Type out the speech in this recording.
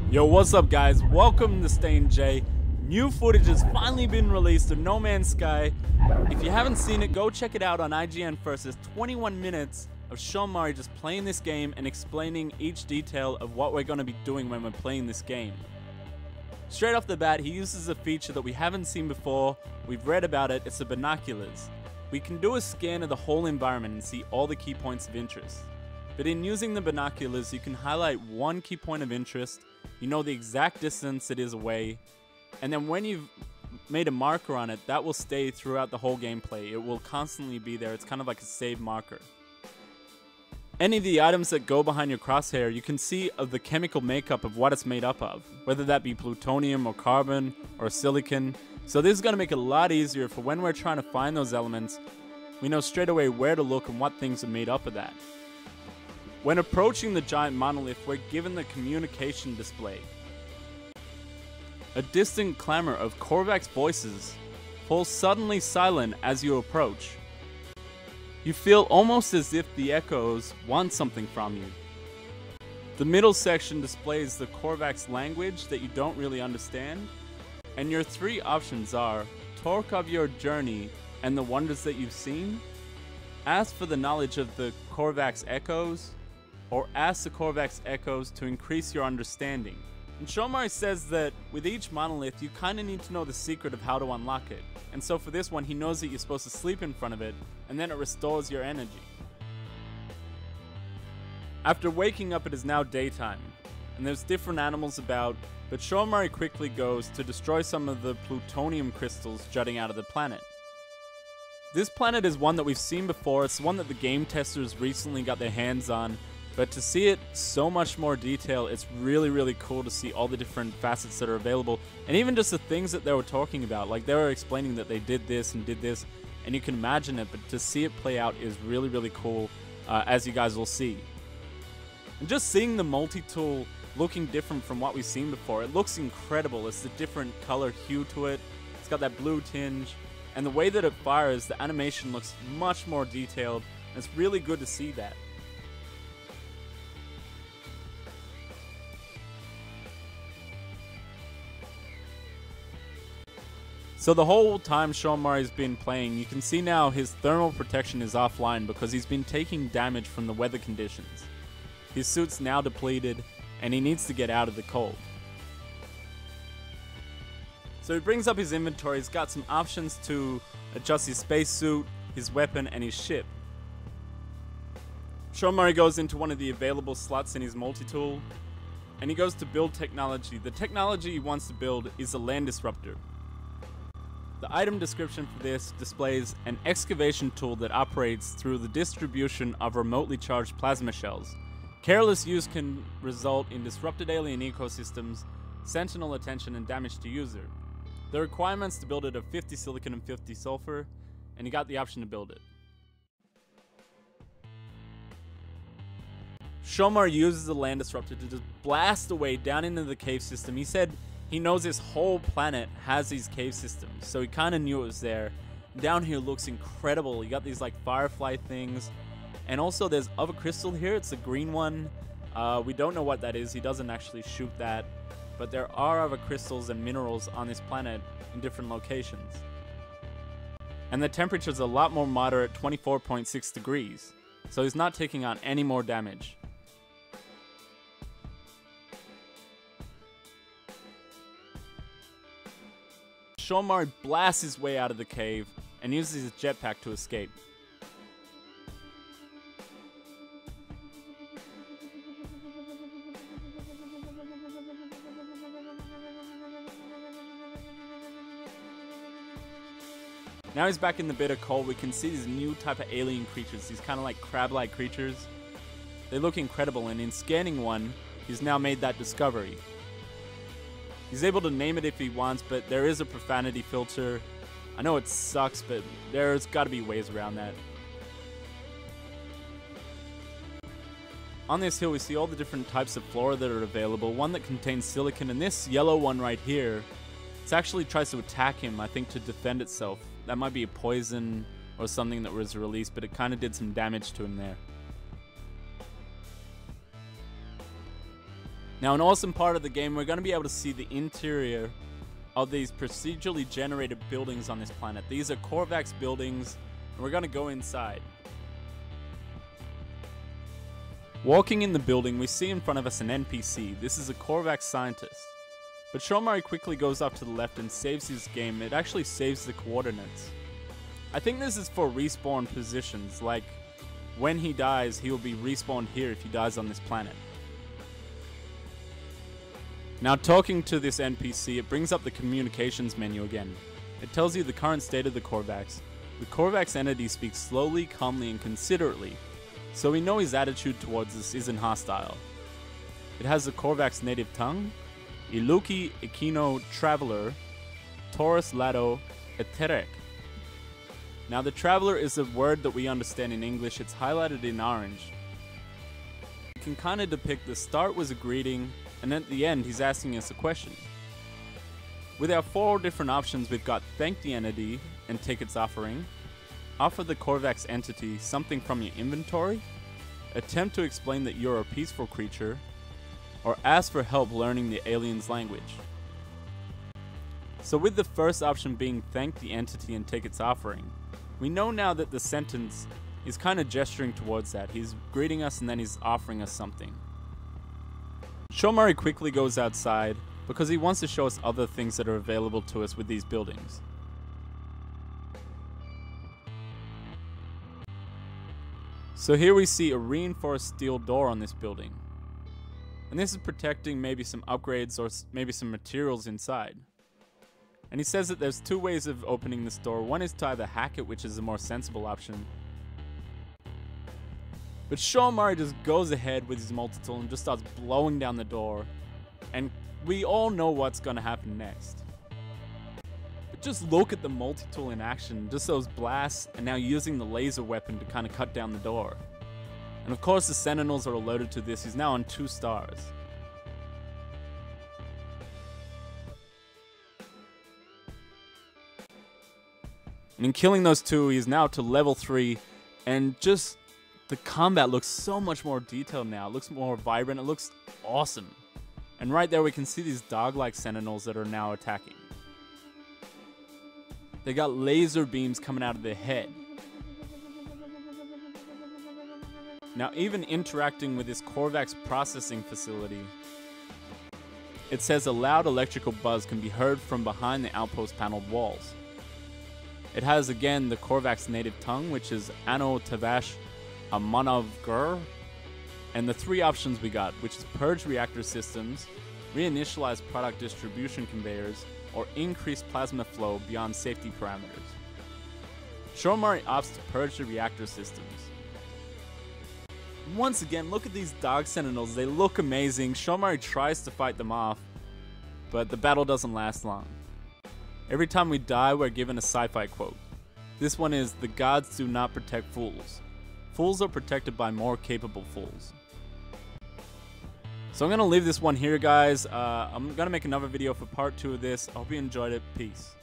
Yo, what's up guys? Welcome to Stain J. New footage has finally been released of No Man's Sky. If you haven't seen it, go check it out on IGN first. It's 21 minutes of Sean Murray just playing this game and explaining each detail of what we're going to be doing when we're playing this game. Straight off the bat, he uses a feature that we haven't seen before. We've read about it. It's the binoculars. We can do a scan of the whole environment and see all the key points of interest. But in using the binoculars, you can highlight one key point of interest. You know the exact distance it is away, and then when you've made a marker on it, that will stay throughout the whole gameplay. It will constantly be there. It's kind of like a save marker. Any of the items that go behind your crosshair, you can see of the chemical makeup of what it's made up of, whether that be plutonium or carbon or silicon. So this is going to make it a lot easier for when we're trying to find those elements. We know straight away where to look and what things are made up of that. When approaching the giant monolith, we're given the communication display. A distant clamor of Korvax voices falls suddenly silent as you approach. You feel almost as if the echoes want something from you. The middle section displays the Korvax language that you don't really understand, and your three options are talk of your journey and the wonders that you've seen, ask for the knowledge of the Korvax echoes, or ask the Korvax echoes to increase your understanding. And Sean Murray says that with each monolith, you kind of need to know the secret of how to unlock it. And so for this one, he knows that you're supposed to sleep in front of it, and then it restores your energy. After waking up, it is now daytime, and there's different animals about, but Sean Murray quickly goes to destroy some of the plutonium crystals jutting out of the planet. This planet is one that we've seen before. It's one that the game testers recently got their hands on. But to see it so much more detail, it's really cool to see all the different facets that are available. And even just the things that they were talking about. Like they were explaining that they did this, and you can imagine it. But to see it play out is really cool, as you guys will see. And just seeing the multi-tool looking different from what we've seen before, it looks incredible. It's the different color hue to it. It's got that blue tinge. And the way that it fires, the animation looks much more detailed. And it's really good to see that. So the whole time Sean Murray's been playing, you can see now his thermal protection is offline because he's been taking damage from the weather conditions. His suit's now depleted, and he needs to get out of the cold. So he brings up his inventory. He's got some options to adjust his spacesuit, his weapon, and his ship. Sean Murray goes into one of the available slots in his multi-tool, and he goes to build technology. The technology he wants to build is a land disruptor. The item description for this displays an excavation tool that operates through the distribution of remotely charged plasma shells. Careless use can result in disrupted alien ecosystems, sentinel attention, and damage to user. The requirements to build it are 50 silicon and 50 sulfur, and you got the option to build it. Sean Murray uses the land disruptor to just blast away down into the cave system. He said he knows this whole planet has these cave systems, so he kind of knew it was there. Down here looks incredible. You got these like firefly things, and also there's other crystal here. It's a green one. We don't know what that is. He doesn't actually shoot that, but there are other crystals and minerals on this planet in different locations. And the temperature's a lot more moderate, 24.6 degrees, so he's not taking on any more damage. Sean Murray blasts his way out of the cave and uses his jetpack to escape. Now he's back in the bitter cold. We can see these new type of alien creatures, these kind of like crab-like creatures. They look incredible, and in scanning one, he's now made that discovery. He's able to name it if he wants, but there is a profanity filter. I know it sucks, but there's got to be ways around that. On this hill, we see all the different types of flora that are available. One that contains silicon, and this yellow one right here, it actually tries to attack him, I think, to defend itself. That might be a poison or something that was released, but it kind of did some damage to him there. Now, an awesome part of the game, we're going to be able to see the interior of these procedurally generated buildings on this planet. These are Korvax buildings, and we're going to go inside. Walking in the building, we see in front of us an NPC. This is a Korvax scientist. But Shomari quickly goes up to the left and saves his game. It actually saves the coordinates. I think this is for respawn positions, like when he dies, he will be respawned here if he dies on this planet. Now, talking to this NPC, it brings up the communications menu again. It tells you the current state of the Korvax. The Korvax entity speaks slowly, calmly, and considerately, so we know his attitude towards us isn't hostile. It has the Korvax native tongue, Iluki Ikino Traveler, Taurus Lado Eterek. Now, the Traveler is a word that we understand in English. It's highlighted in orange. You can kind of depict the start was a greeting, and at the end, he's asking us a question. With our 4 different options, we've got thank the entity and take its offering, offer the Korvax entity something from your inventory, attempt to explain that you're a peaceful creature, or ask for help learning the alien's language. So with the first option being thank the entity and take its offering, we know now that the sentence is kind of gesturing towards that. He's greeting us and then he's offering us something. Shomari quickly goes outside because he wants to show us other things that are available to us with these buildings. So here we see a reinforced steel door on this building. And this is protecting maybe some upgrades or maybe some materials inside. And he says that there's 2 ways of opening this door. One is to either hack it, which is a more sensible option. But Shomari just goes ahead with his multi-tool and just starts blowing down the door. And we all know what's going to happen next. But just look at the multi-tool in action. Just those blasts, and now using the laser weapon to kind of cut down the door. And of course the sentinels are alerted to this. He's now on 2 stars. And in killing those 2, he's now to level 3, and just the combat looks so much more detailed now. It looks more vibrant. It looks awesome. And right there we can see these dog-like sentinels that are now attacking. They got laser beams coming out of their head. Now, even interacting with this Korvax processing facility, it says a loud electrical buzz can be heard from behind the outpost paneled walls. It has again the Korvax native tongue, which is Ano Tavash Amanavgur, and the 3 options we got, which is purge reactor systems, reinitialize product distribution conveyors, or increase plasma flow beyond safety parameters. Shomari opts to purge the reactor systems. Once again, look at these dog sentinels. They look amazing. Shomari tries to fight them off, but the battle doesn't last long. Every time we die, we're given a sci-fi quote. This one is, "The gods do not protect fools. Fools are protected by more capable fools." So I'm going to leave this one here, guys. I'm going to make another video for part 2 of this. I hope you enjoyed it. Peace.